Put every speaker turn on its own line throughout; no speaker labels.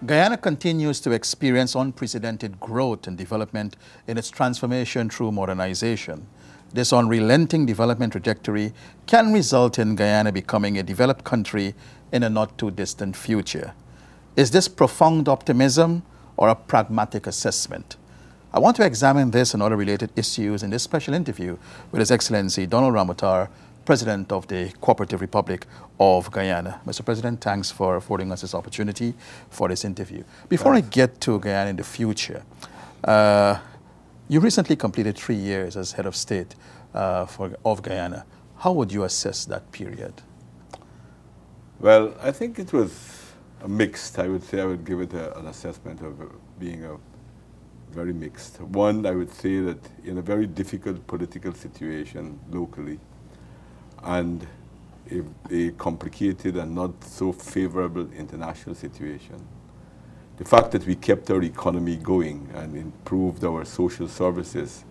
Guyana continues to experience unprecedented growth and development in its transformation through modernization. This unrelenting development trajectory can result in Guyana becoming a developed country in a not-too-distant future. Is this profound optimism or a pragmatic assessment? I want to examine this and other related issues in this special interview with His Excellency Donald Ramotar, President of the Cooperative Republic of Guyana. Mr. President, thanks for affording us this opportunity for this interview. Before I get to Guyana in the future, you recently completed 3 years as head of state of Guyana. How would you assess that period?
Well, I think it was a mixed. I would say I would give it an assessment of being a very mixed. One, I would say that in a very difficult political situation locally, and a complicated and not so favorable international situation, the fact that we kept our economy going and improved our social services,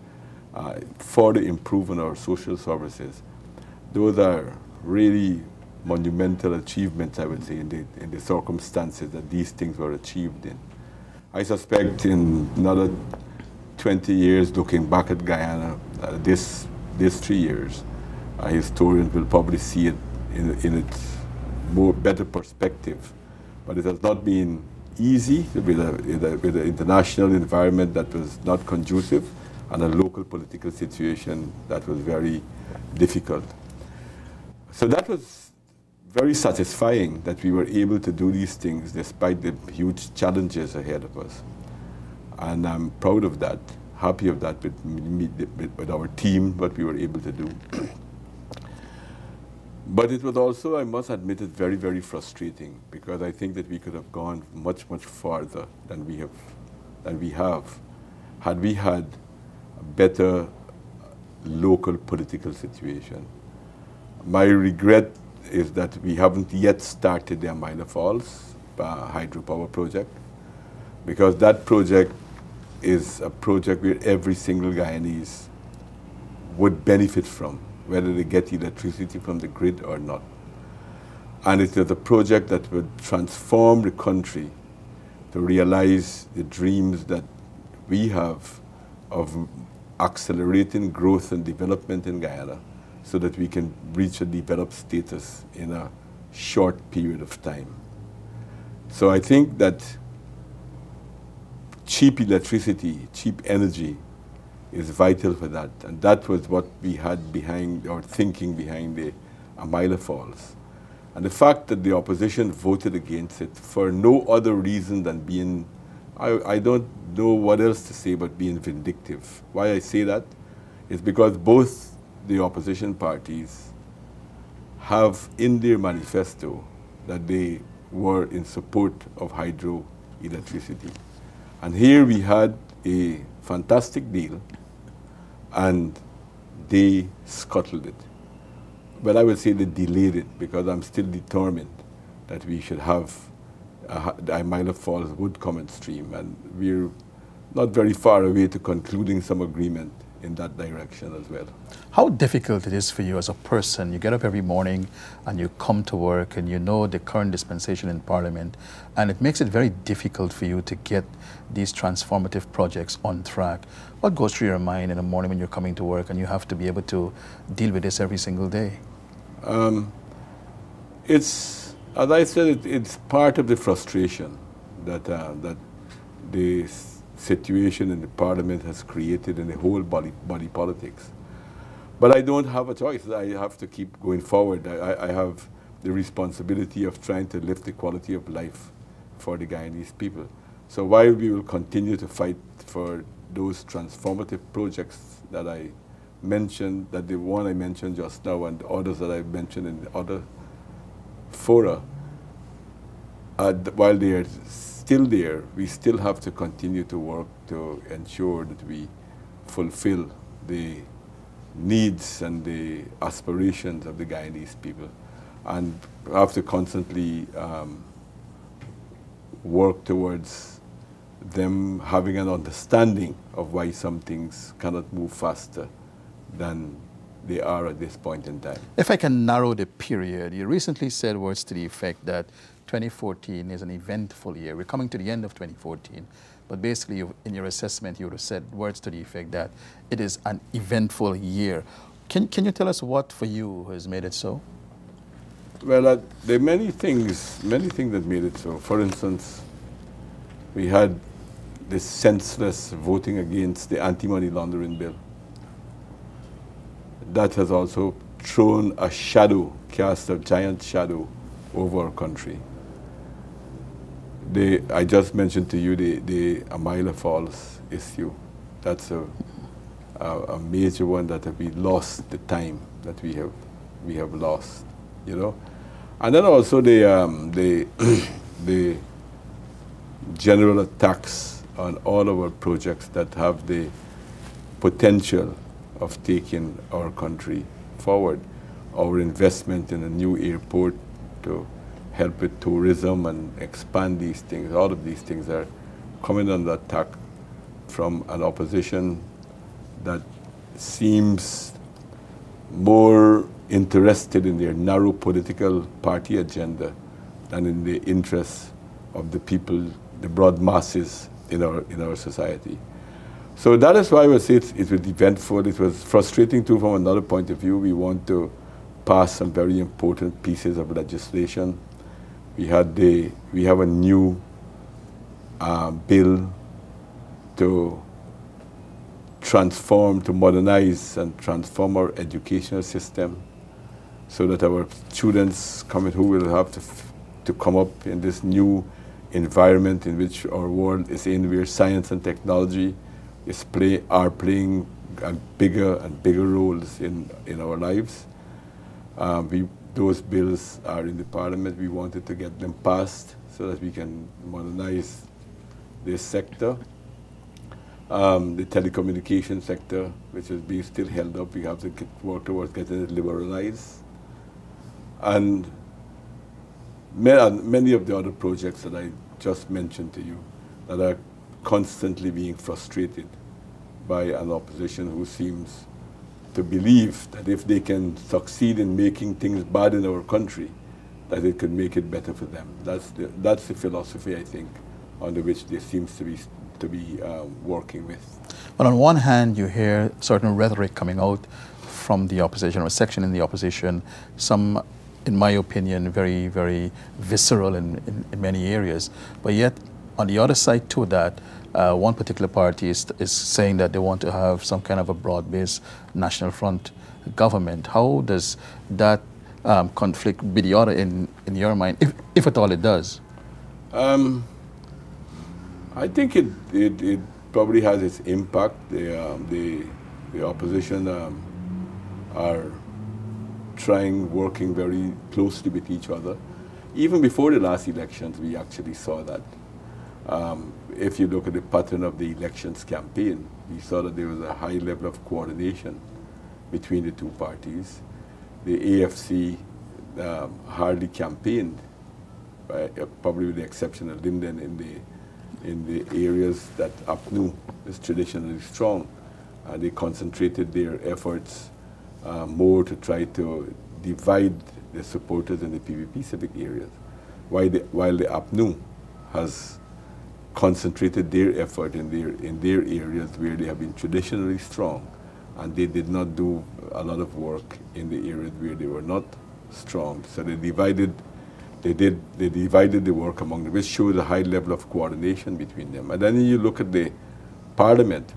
further improving our social services, those are really monumental achievements, I would say, in the circumstances that these things were achieved in. I suspect in another 20 years, looking back at Guyana, these 3 years, historians will probably see it in its better perspective. But it has not been easy with an international environment that was not conducive and a local political situation that was very difficult. So that was very satisfying that we were able to do these things despite the huge challenges ahead of us. And I'm proud of that, happy of that with our team, what we were able to do. But it was also, I must admit it, very, very frustrating, because I think that we could have gone much, much farther than we have, had we had a better local political situation. My regret is that we haven't yet started the Amila Falls hydropower project, because that project is a project where every single Guyanese would benefit from, whether they get electricity from the grid or not. And it is a project that would transform the country to realize the dreams that we have of accelerating growth and development in Guyana so that we can reach a developed status in a short period of time. So I think that cheap electricity, cheap energy, is vital for that, and that was what we had behind, or thinking behind, the Amila Falls. And the fact that the opposition voted against it for no other reason than being, I don't know what else to say but being vindictive. Why I say that is because both the opposition parties have in their manifesto that they were in support of hydroelectricity. And here we had a fantastic deal, and they scuttled it. But I would say they delayed it, because I'm still determined that we should have the Amila Falls would come in stream, and we're not very far away to concluding some agreement in that direction as well.
How difficult it is for you as a person? You get up every morning and you come to work, and you know the current dispensation in Parliament, and it makes it very difficult for you to get these transformative projects on track. What goes through your mind in the morning when you're coming to work and you have to be able to deal with this every single day?
It's, as I said, it's part of the frustration that, that the situation in the Parliament has created in the whole body politics. But I don't have a choice. I have to keep going forward. I have the responsibility of trying to lift the quality of life for the Guyanese people. So while we will continue to fight for those transformative projects that I mentioned, that the one I mentioned just now and the others that I've mentioned in the other fora, while they are still there, we still have to continue to work to ensure that we fulfill the needs and the aspirations of the Guyanese people, and have to constantly work towards them having an understanding of why some things cannot move faster than they are at this point in time.
If I can narrow the period, you recently said words to the effect that 2014 is an eventful year. We're coming to the end of 2014, but basically in your assessment you would have said words to the effect that it is an eventful year. Can you tell us what for you has made it so?
Well, there are many things that made it so. For instance, we had this senseless voting against the anti-money laundering bill. That has also thrown a shadow, cast a giant shadow over our country. I just mentioned to you the Amila Falls issue. That's a major one that we lost the time that we have lost, you know. And then also the the general attacks on all our projects that have the potential of taking our country forward. Our investment in a new airport to help with tourism and expand these things. All of these things are coming under attack from an opposition that seems more interested in their narrow political party agenda than in the interests of the people, the broad masses in our society. So that is why I would say it was eventful. It was frustrating too from another point of view. We want to pass some very important pieces of legislation. We have a new bill to transform, to modernize and transform our educational system so that our students who will have to come up in this new environment in which our world is in, where science and technology are playing bigger and bigger roles in our lives. Those bills are in the parliament. We wanted to get them passed so that we can modernize this sector. The telecommunication sector, which is being still held up, we have to work towards getting it liberalized. And many of the other projects that I just mentioned to you that are constantly being frustrated by an opposition who seems to believe that if they can succeed in making things bad in our country, that it could make it better for them. That's the philosophy, I think, under which they seem to be working with.
Well, on one hand, you hear certain rhetoric coming out from the opposition, or a section in the opposition, some, in my opinion, very, very visceral in many areas. But yet, on the other side to that, one particular party is saying that they want to have some kind of a broad-based national front government. How does that conflict with the other in your mind, if at all it does?
I think it probably has its impact. The opposition are working very closely with each other. Even before the last elections, we actually saw that. If you look at the pattern of the elections campaign, we saw that there was a high level of coordination between the two parties. The AFC hardly campaigned, probably with the exception of Linden in the areas that APNU is traditionally strong. They concentrated their efforts more to try to divide the supporters in the PPP civic areas, while the APNU has concentrated their effort in their areas where they have been traditionally strong, and they did not do a lot of work in the areas where they were not strong. So they divided the work among them, which shows a high level of coordination between them. And then you look at the parliament,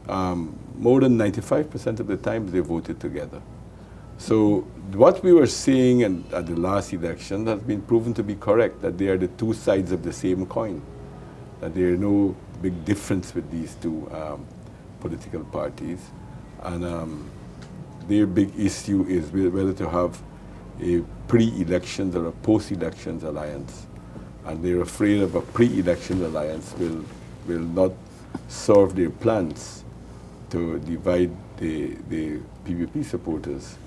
more than 95% of the time they voted together. So what we were seeing at the last election has been proven to be correct, that they are the two sides of the same coin, that there is no big difference with these two political parties. And their big issue is whether to have a pre-elections or a post-elections alliance. And they're afraid of a pre-election alliance will not serve their plans to divide the PPP supporters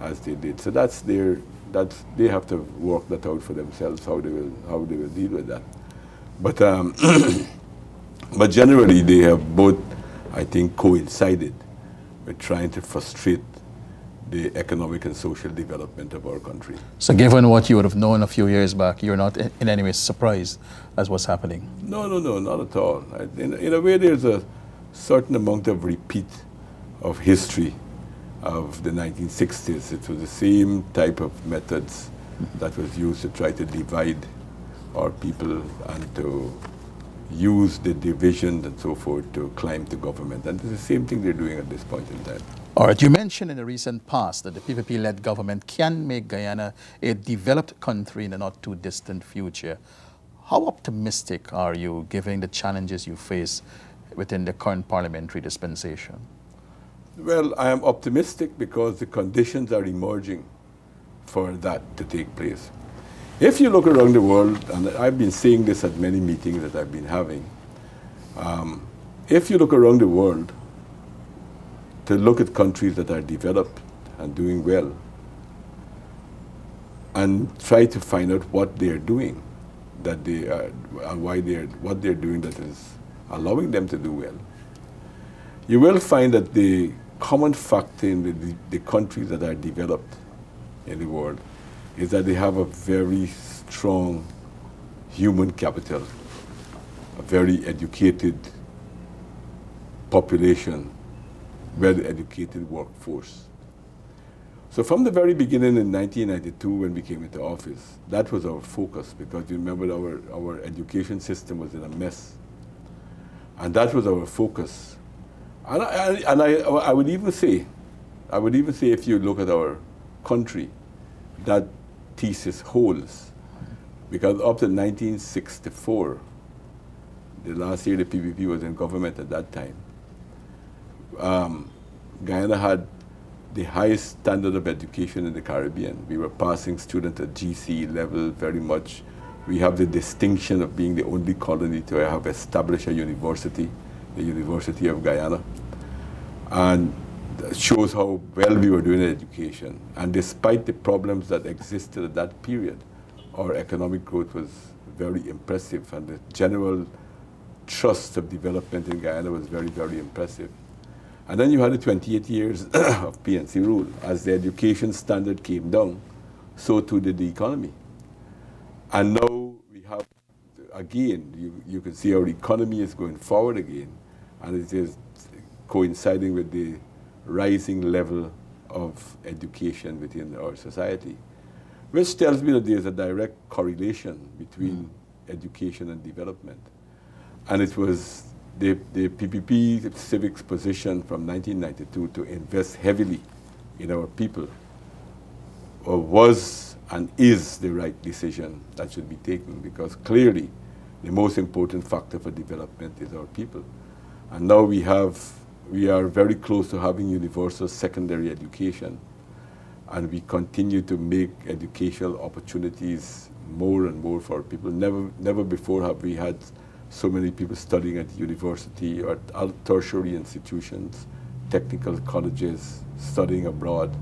as they did. So they have to work that out for themselves, how they will deal with that. But but generally they have both, I think, coincided with trying to frustrate the economic and social development of our country.
So given what you would have known a few years back, you're not in any way surprised as what's happening?
No, not at all. In a way, there's a certain amount of repeat of history of the 1960s. It was the same type of methods that was used to try to divide our people and to use the division and so forth to climb to government. And it's the same thing they're doing at this point in time.
All right, you mentioned in the recent past that the PPP-led government can make Guyana a developed country in the not too distant future. How optimistic are you given the challenges you face within the current parliamentary dispensation?
Well, I am optimistic because the conditions are emerging for that to take place. If you look around the world, and I've been saying this at many meetings that I've been having, if you look around the world, to look at countries that are developed and doing well, and try to find out what they're doing, that they are, and what they're doing that is allowing them to do well, you will find that the common factor in the countries that are developed in the world is that they have a very strong human capital, a very educated population, well-educated workforce. So from the very beginning in 1992 when we came into office, that was our focus, because you remember our education system was in a mess. And that was our focus. And I would even say if you look at our country, that thesis holds. Because up to 1964, the last year the PPP was in government at that time, Guyana had the highest standard of education in the Caribbean. We were passing students at GC level very much. We have the distinction of being the only colony to have established a university, the University of Guyana. And that shows how well we were doing in education. And despite the problems that existed at that period, our economic growth was very impressive, and the general trust of development in Guyana was very, very impressive. And then you had the 28 years of PNC rule. As the education standard came down, so too did the economy. And now we have, again, you can see our economy is going forward again, and it is coinciding with the rising level of education within our society, which tells me that there's a direct correlation between education and development. And it was the PPP Civic's position from 1992 to invest heavily in our people was and is the right decision that should be taken, because clearly the most important factor for development is our people. And now we are very close to having universal secondary education, and we continue to make educational opportunities more and more for people. Never before have we had so many people studying at university or at tertiary institutions, technical colleges, studying abroad.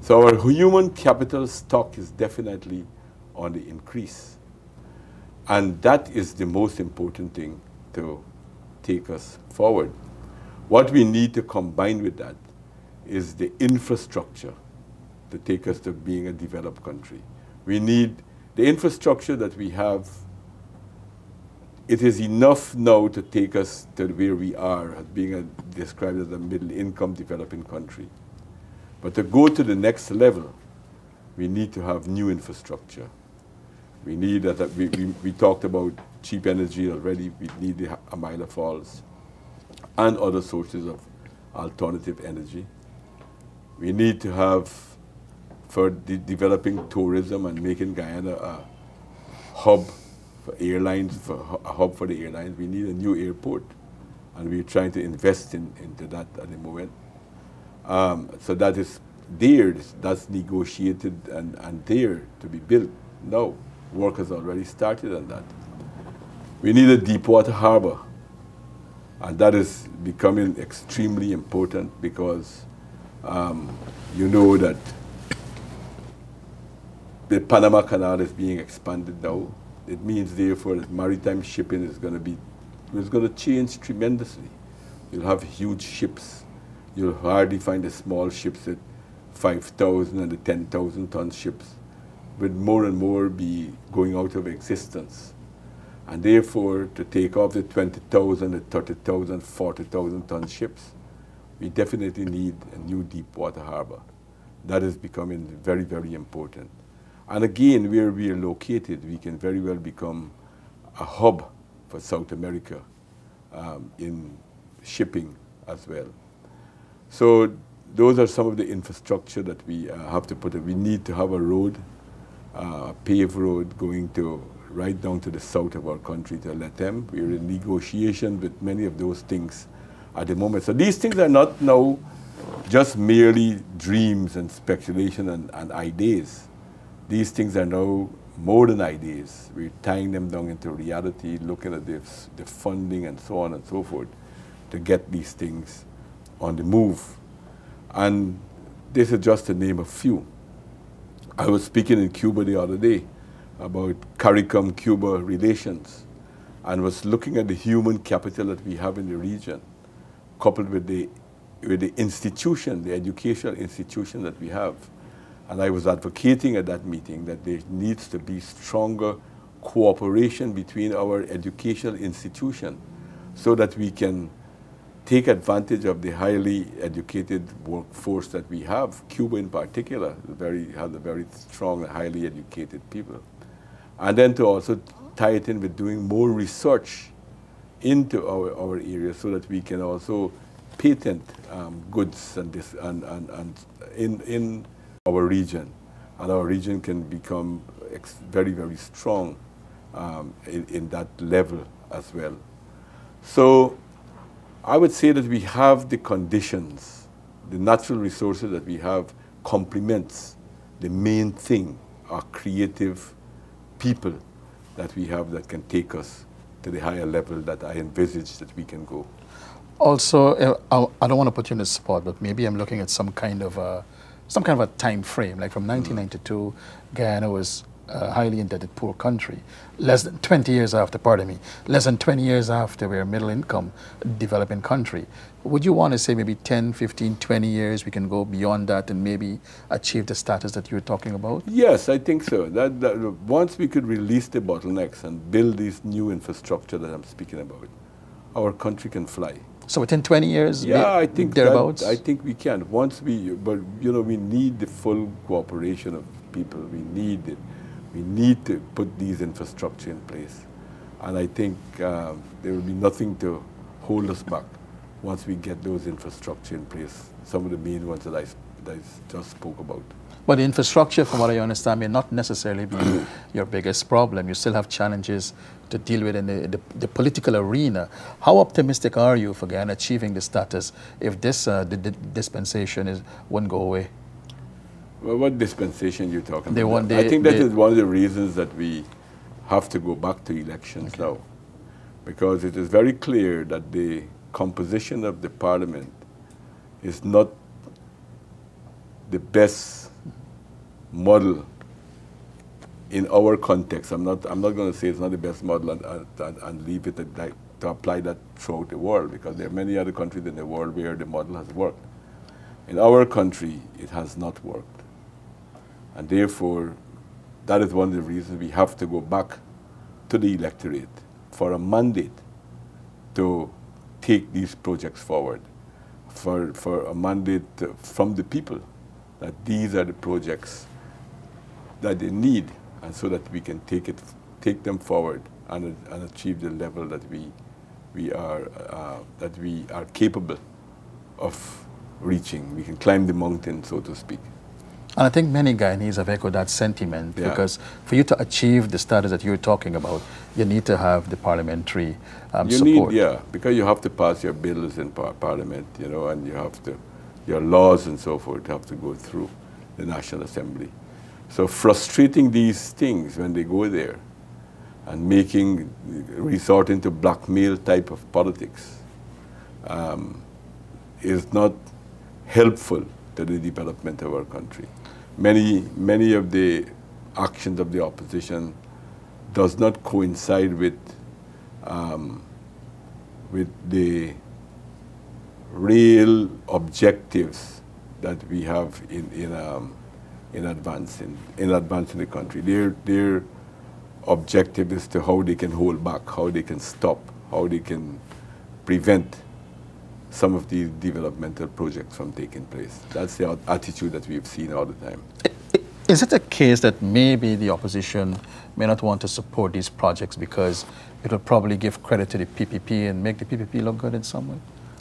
So our human capital stock is definitely on the increase. And that is the most important thing to take us forward. What we need to combine with that is the infrastructure to take us to being a developed country. We need the infrastructure that we have. It is enough now to take us to where we are, as being described as a middle-income developing country. But to go to the next level, we need to have new infrastructure. We need that. We talked about cheap energy already. We need the Amila Falls and other sources of alternative energy. We need to have, for developing tourism and making Guyana a hub for airlines, a hub for the airlines, we need a new airport, and we're trying to invest into that at the moment. So that is there, that's negotiated and there to be built. No, work has already started on that. We need a deep water harbor. And that is becoming extremely important because you know that the Panama Canal is being expanded now. It means, therefore, that maritime shipping is going to change tremendously. You'll have huge ships. You'll hardly find the small ships at 5,000 and the 10,000 ton ships will more and more be going out of existence. And therefore, to take off the 20,000, the 30,000, 40,000 ton ships, we definitely need a new deep water harbor. That is becoming very, very important. And again, where we are located, we can very well become a hub for South America in shipping as well. So those are some of the infrastructure that we have to put in. We need to have a road, a paved road going to right down to the south of our country to let them. We're in negotiation with many of those things at the moment. So these things are not now just merely dreams and speculation and ideas. These things are now more than ideas. We're tying them down into reality, looking at the funding and so on and so forth to get these things on the move. And this is just to name a few. I was speaking in Cuba the other day about CARICOM-Cuba relations and was looking at the human capital that we have in the region, coupled with the institution, the educational institution that we have. And I was advocating at that meeting that there needs to be stronger cooperation between our educational institution so that we can take advantage of the highly educated workforce that we have. Cuba in particular has a very strong and highly educated people. And then to also tie it in with doing more research into our area so that we can also patent goods and in our region. And our region can become very, very strong in that level as well. So I would say that we have the conditions, the natural resources that we have complements the main thing, our creative people that we have that can take us to the higher level that I envisage that we can go.
Also, I don't want to put you in the spot, but maybe I'm looking at some kind of a time frame. Like from 1992, Guyana was a highly indebted poor country. Less than 20 years after, pardon me, less than 20 years after we're a middle income developing country. Would you want to say maybe 10, 15, 20 years we can go beyond that and maybe achieve the status that you were talking about?
Yes, I think so. That once we could release the bottlenecks and build this new infrastructure that I'm speaking about, our country can fly.
So within 20 years,
yeah, I think
thereabouts?
I think we can. But we need the full cooperation of people. We need to put these infrastructure in place. And I think there will be nothing to hold us back once we get those infrastructure in place, some of the main ones that I just spoke about.
But the infrastructure, from what I understand, may not necessarily be your biggest problem. You still have challenges to deal with in the political arena. How optimistic are you for Guyana achieving the status if this dispensation won't go away?
Well, what dispensation are you talking about? I think that is one of the reasons that we have to go back to elections now. Because it is very clear that the composition of the parliament is not the best model in our context. I'm not going to say it's not the best model and leave it to apply that throughout the world, because there are many other countries in the world where the model has worked. In our country, it has not worked. And therefore, that is one of the reasons we have to go back to the electorate for a mandate to take these projects forward, for a mandate from the people that these are the projects that they need, and so that we can take them forward and achieve the level that we are capable of reaching. We can climb the mountain, so to speak.
And I think many Guyanese have echoed that sentiment, because for you to achieve the status that you're talking about, you need to have the parliamentary support.
Because you have to pass your bills in parliament, and you have to, your laws and so forth have to go through the National Assembly. So frustrating these things when they go there and resorting to blackmail type of politics is not helpful to the development of our country. Many of the actions of the opposition does not coincide with the real objectives that we have in advancing the country. Their objective is to how they can hold back, how they can stop, how they can prevent some of these developmental projects from taking place. That's the attitude that we've seen all the time.
Is it a case that maybe the opposition may not want to support these projects because it will probably give credit to the PPP and make the PPP look good in some way,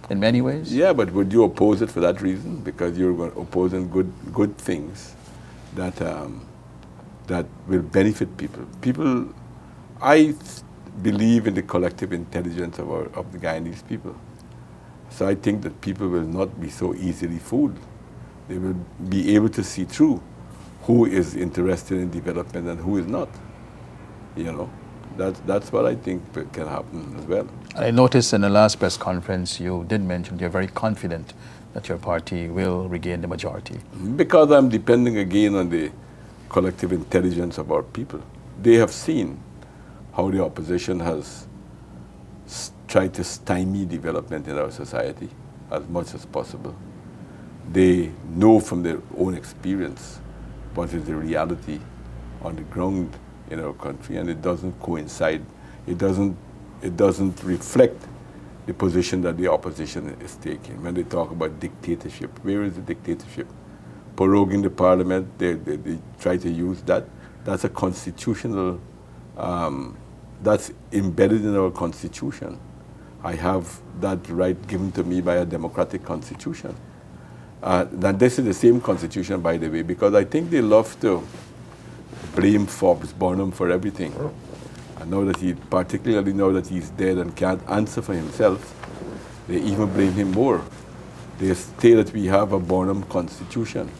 in many ways?
Yeah, but would you oppose it for that reason? Because you're opposing good things that that will benefit people. I believe in the collective intelligence of the Guyanese people. So I think that people will not be so easily fooled. They will be able to see through who is interested in development and who is not. You know, that's what I think can happen as well.
I noticed in the last press conference you did mention you're very confident that your party will regain the majority.
Because I'm depending again on the collective intelligence of our people. They have seen how the opposition has tried to stymie development in our society as much as possible. They know from their own experience what is the reality on the ground in our country, and it doesn't coincide. It doesn't reflect the position that the opposition is taking. When they talk about dictatorship, where is the dictatorship? Proroguing the parliament, they try to use that. That's a constitutional, that's embedded in our constitution. I have that right given to me by a democratic constitution. Then this is the same constitution, by the way, because I think they love to blame Forbes Burnham for everything. And now that particularly now that he's dead and can't answer for himself, they even blame him more. They say that we have a Burnham constitution.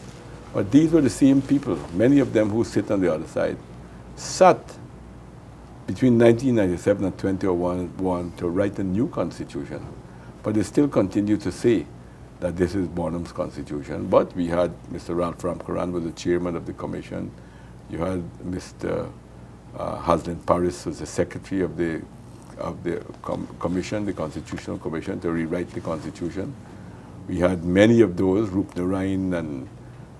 But these were the same people, many of them who sit on the other side, sat between 1997 and 2001 to write a new constitution. But they still continue to say that this is Burnham's constitution. But we had Mr. Ralph Ramkaran was the chairman of the commission. You had Mr. Haslin Paris was the secretary of the commission, the constitutional commission, to rewrite the constitution. We had many of those, Rup Narain and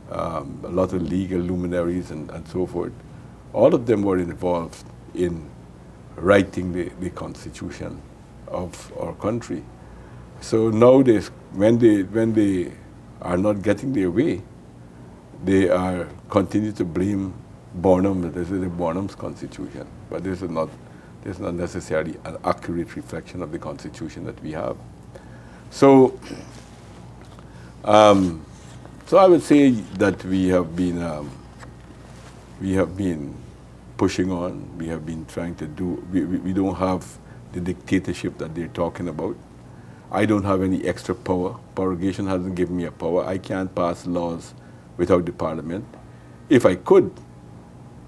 a lot of legal luminaries and so forth. All of them were involved in writing the constitution of our country. So now when they are not getting their way, they are continue to blame Burnham. This is the Burnham's constitution, but this is not necessarily an accurate reflection of the constitution that we have. So, so I would say that we have been pushing on. We have been trying to do. We don't have the dictatorship that they're talking about. I don't have any extra power. Prorogation hasn't given me a power. I can't pass laws without the parliament. If I could,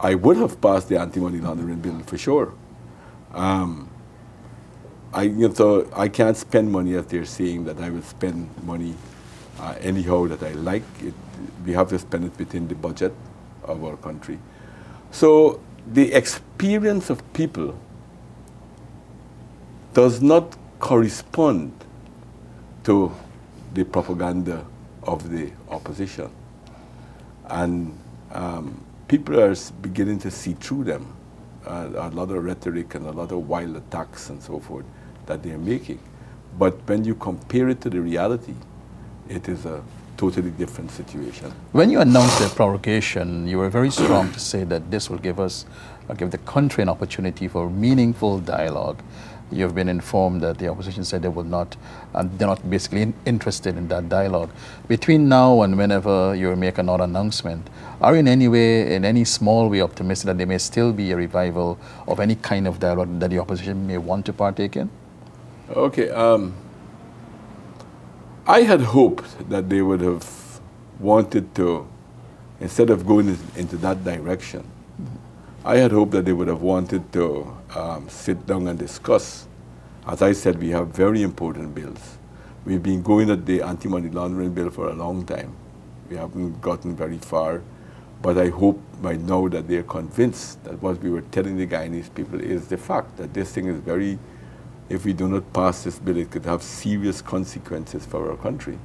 I would have passed the anti-money laundering bill for sure. So I can't spend money as they're saying that I will spend money anyhow that I like. We have to spend it within the budget of our country. So the experience of people does not correspond to the propaganda of the opposition. And people are beginning to see through them. A lot of rhetoric and a lot of wild attacks and so forth that they're making. But when you compare it to the reality, it is a totally different situation.
When you announced the prorogation, you were very strong to say that this will give the country an opportunity for meaningful dialogue. You've been informed that the opposition said they will not, and they're not basically interested in that dialogue. Between now and whenever you make another announcement, are you in any way, in any small way, optimistic that there may still be a revival of any kind of dialogue that the opposition may want to partake in?
Okay. I had hoped that they would have wanted to, instead of going into that direction, I had hoped that they would have wanted to sit down and discuss. As I said, we have very important bills. We've been going at the anti-money laundering bill for a long time. We haven't gotten very far, but I hope by now that they're convinced that what we were telling the Guyanese people is the fact that this thing is very, if we do not pass this bill, it could have serious consequences for our country.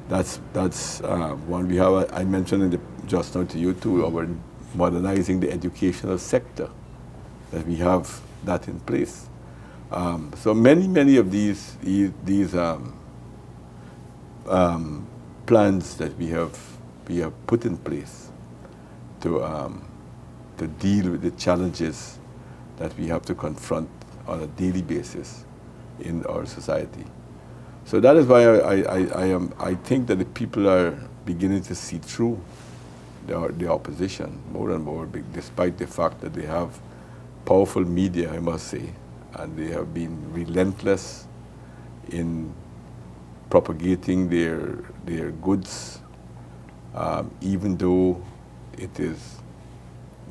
That's one we have. I mentioned just now to you too, our modernizing the educational sector, that we have that in place. So many of these plans that we have put in place to deal with the challenges that we have to confront on a daily basis in our society. So that is why I think that the people are beginning to see through the opposition more and more, despite the fact that they have powerful media, I must say, and they have been relentless in propagating their goods, even though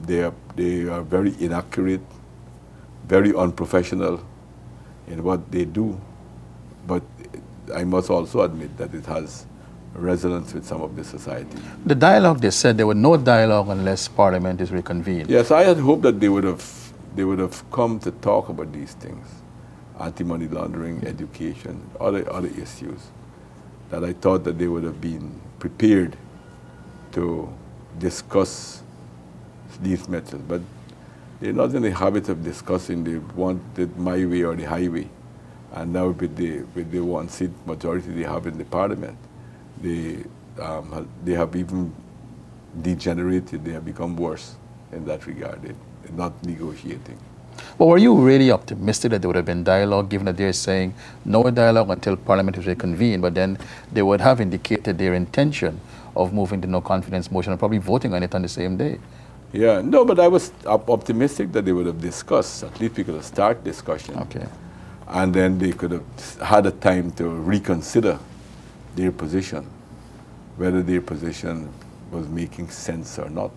they are very inaccurate, very unprofessional in what they do. But I must also admit that it has resonance with some of the society.
The dialogue, they said there was no dialogue unless Parliament is reconvened.
Yes, I had hoped that they would have come to talk about these things, anti-money laundering, education, other issues, that I thought that they would have been prepared to discuss these matters. But they're not in the habit of discussing. They want it my way or the highway. And now with the one-seat majority they have in the Parliament, they have even degenerated. They have become worse in that regard. They're not negotiating.
But were you really optimistic that there would have been dialogue, given that they're saying no dialogue until Parliament is reconvened, but then they would have indicated their intention of moving the no-confidence motion and probably voting on it on the same day?
Yeah, no, but I was optimistic that they would have discussed. At least we could have started discussion.
Okay.
And then they could have had a time to reconsider their position, whether their position was making sense or not.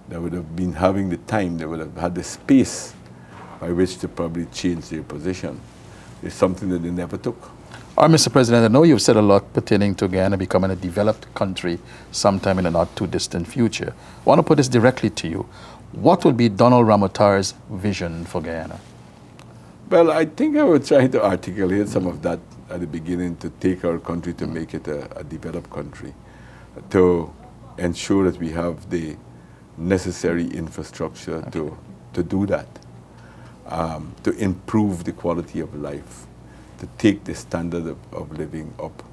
They would have been having the time, they would have had the space by which to probably change their position. It's something that they never took.
All right, Mr. President, I know you've said a lot pertaining to Guyana becoming a developed country sometime in the not too distant future. I want to put this directly to you. What will be Donald Ramotar's vision for Guyana?
Well, I think I was trying to articulate some of that at the beginning, to take our country to make it a developed country, to ensure that we have the necessary infrastructure to do that, to improve the quality of life, to take the standard of living up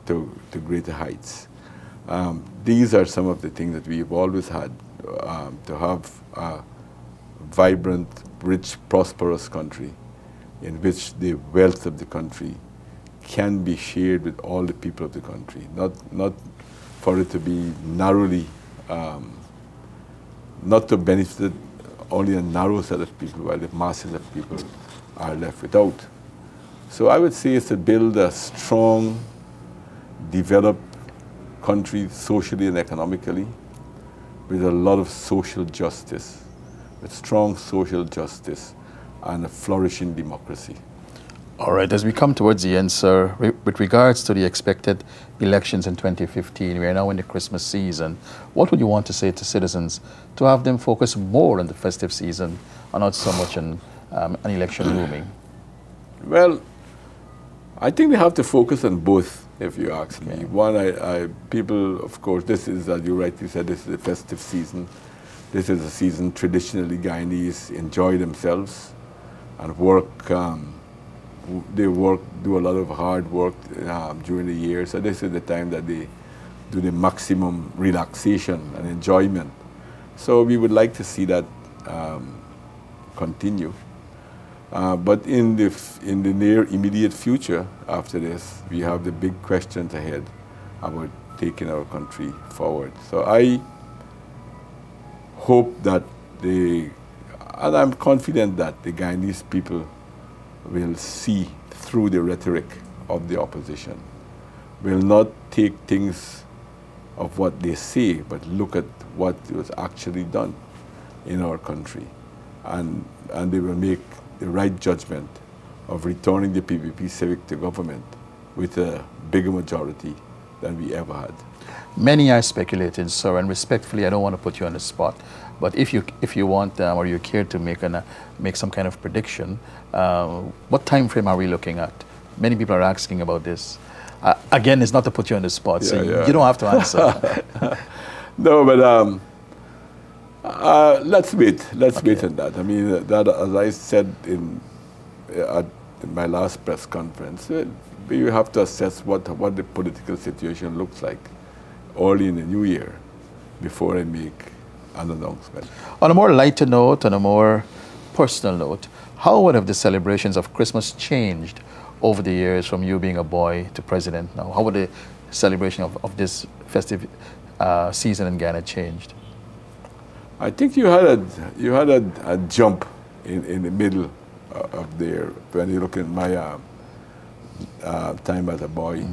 to greater heights. These are some of the things that we've always had, to have a vibrant, rich, prosperous country in which the wealth of the country can be shared with all the people of the country, not for it to be narrowly, not to benefit only a narrow set of people while the masses of people are left without. So I would say it's to build a strong, developed country socially and economically with a lot of social justice, with strong social justice and a flourishing democracy.
All right, as we come towards the end, sir, with regards to the expected elections in 2015, we are now in the Christmas season. What would you want to say to citizens to have them focus more on the festive season and not so much on an election looming?
Well, I think they have to focus on both, if you ask me. One, people, of course, this is, as you rightly said, this is a festive season. This is a season traditionally Guyanese enjoy themselves and work. They do a lot of hard work during the year. So this is the time that they do the maximum relaxation and enjoyment. So we would like to see that continue. But in the near immediate future after this, we have the big questions ahead about taking our country forward. So I hope that and I'm confident that the Guyanese people will see through the rhetoric of the opposition, will not take things of what they say, but look at what was actually done in our country. And they will make the right judgment of returning the PPP Civic to government with a bigger majority than we ever had.
Many are speculating, sir, and respectfully, I don't want to put you on the spot, but if you want or you care to make some kind of prediction, what time frame are we looking at? Many people are asking about this. Again, it's not to put you on the spot, so you don't have to answer.
No, but let's wait. Let's wait on that. I mean, that, as I said in my last press conference, you have to assess what the political situation looks like early in the new year before I make an announcement.
On a more lighter note, on a more personal note, how would have the celebrations of Christmas changed over the years from you being a boy to president now? How would the celebration of this festive season in Guyana changed?
I think you had a jump in the middle of there when you look at my time as a boy.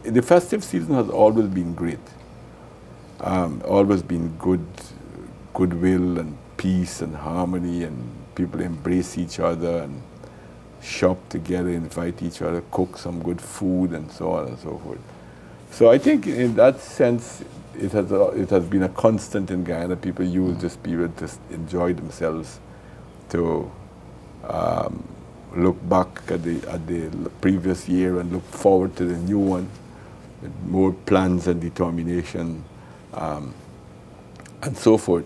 The festive season has always been great. Always been goodwill and peace and harmony, and people embrace each other and shop together, invite each other, cook some good food, and so on and so forth. So I think in that sense, it has been a constant in Guyana. People use this period to enjoy themselves, to look back at the previous year and look forward to the new one with more plans and determination, and so forth.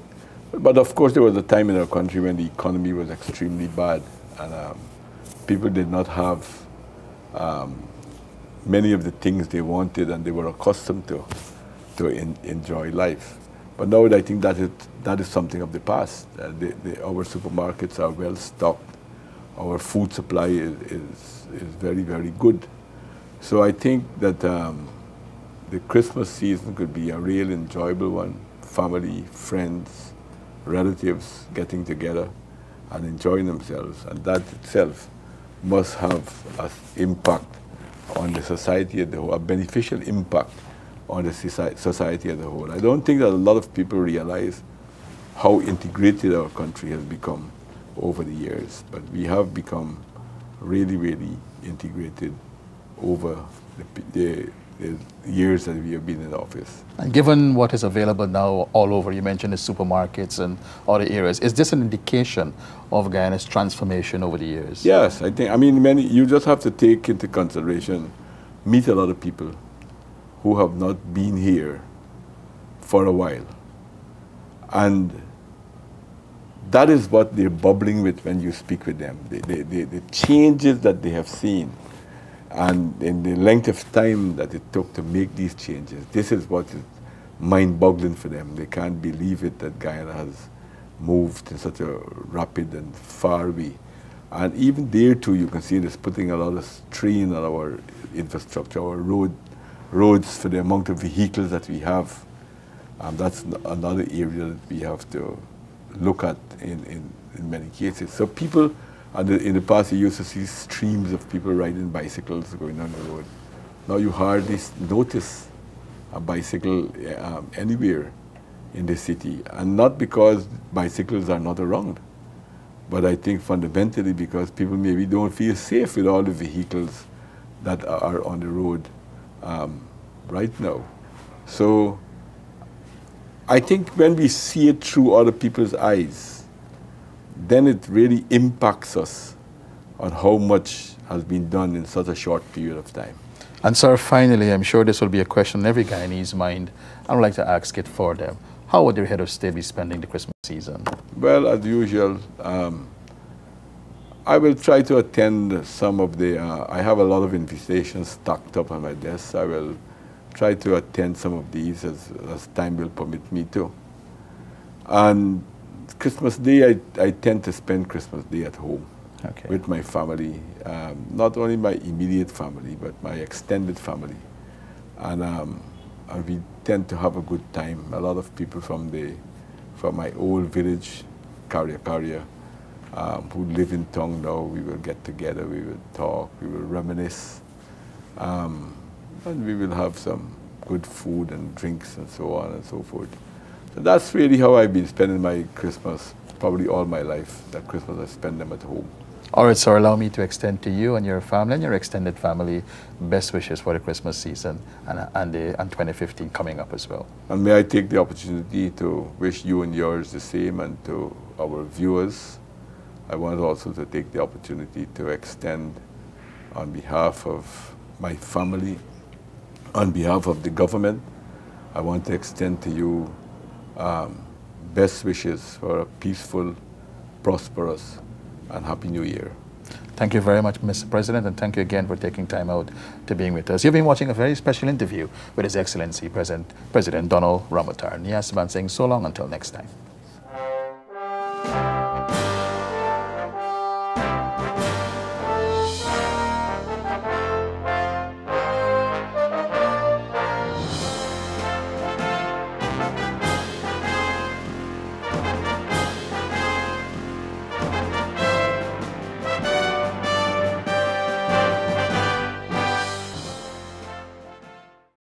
But of course, there was a time in our country when the economy was extremely bad, and people did not have many of the things they wanted and they were accustomed to enjoy life. But now I think that is something of the past. Our supermarkets are well stocked. Our food supply is very, very good. So I think that the Christmas season could be a real enjoyable one. Family, friends, relatives getting together and enjoying themselves. And that itself must have an impact on the society as a whole, a beneficial impact on the society as a whole. I don't think that a lot of people realize how integrated our country has become over the years, but we have become really, really integrated over the years that we have been in office. And
given what is available now all over, you mentioned the supermarkets and other areas, is this an indication of Guyana's transformation over the years?
Yes, I think, I mean, you just have to take into consideration, meet a lot of people who have not been here for a while. And that is what they're bubbling with when you speak with them. The changes that they have seen, and in the length of time that it took to make these changes, this is what is mind-boggling for them. They can't believe it that Guyana has moved in such a rapid and far way. And even there too, you can see it is putting a lot of strain on our infrastructure, our roads for the amount of vehicles that we have. That's another area that we have to look at in many cases. So people, in the past you used to see streams of people riding bicycles going down the road. Now you hardly notice a bicycle anywhere in the city. And not because bicycles are not around, but I think fundamentally because people maybe don't feel safe with all the vehicles that are on the road right now. So I think when we see it through other people's eyes, then it really impacts us on how much has been done in such a short period of time.
And sir, finally, I'm sure this will be a question in every Guyanese's mind. I would like to ask it for them. How would their head of state be spending the Christmas season?
Well, as usual, I will try to attend some of the, I have a lot of invitations stacked up on my desk. I will try to attend some of these as time will permit me to. And Christmas Day, I tend to spend Christmas Day at home with my family, not only my immediate family, but my extended family. And we tend to have a good time. A lot of people from my old village, Karya, who live in town now, we will get together, we will talk, we will reminisce, and we will have some good food and drinks and so on and so forth. So that's really how I've been spending my Christmas, probably all my life. That Christmas I spend them at home.
All right, sir, allow me to extend to you and your family and your extended family best wishes for the Christmas season and 2015 coming up as well.
And may I take the opportunity to wish you and yours the same, and to our viewers. I want also to take the opportunity to extend, on behalf of my family, on behalf of the government, I want to extend to you best wishes for a peaceful, prosperous, and Happy New Year.
Thank you very much, Mr. President, and thank you again for taking time out to being with us. You've been watching a very special interview with His Excellency President Donald Ramotar. Neaz, Subhan saying so long until next time.